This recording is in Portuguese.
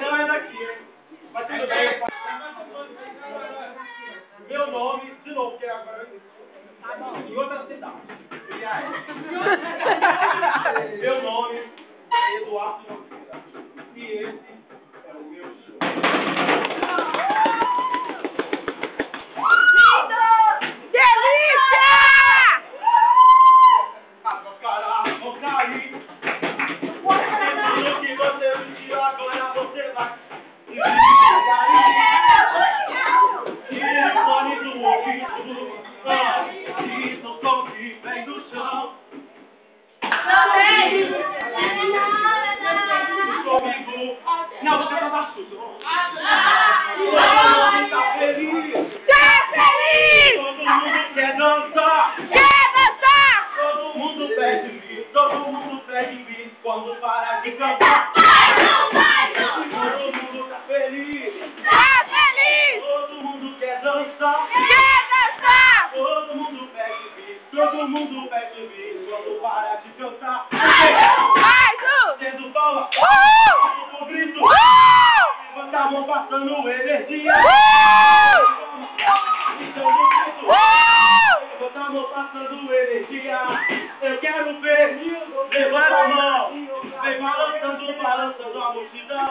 Não é daqui, hein? Mas tudo bem. Meu nome, de novo, que é agora em outra cidade. Meu nome é Eduardo Nogueira. E esse é o meu show. Delícia! As caras vão cair. Tudo que você vestiu agora você vai. E fone do ouvido. E no som que vem do chão. Comigo. Não, você tá da susto. Todo mundo tá feliz. Tá feliz! Todo mundo quer dançar. Quer dançar? Todo mundo pede bis. Todo mundo pede bis quando para de cantar. Todo mundo tá feliz. Tá feliz! Todo mundo quer dançar. Quer dançar? Todo mundo pede bis. Todo mundo pede bis quando para de cantar. Mais um! Tendo palma. O grito. Levanta a mão passando energia. Então no grito. Levanta a mão passando energia. Eu quero ver. Levanta a mão. Vem balançando, balançando a multidão.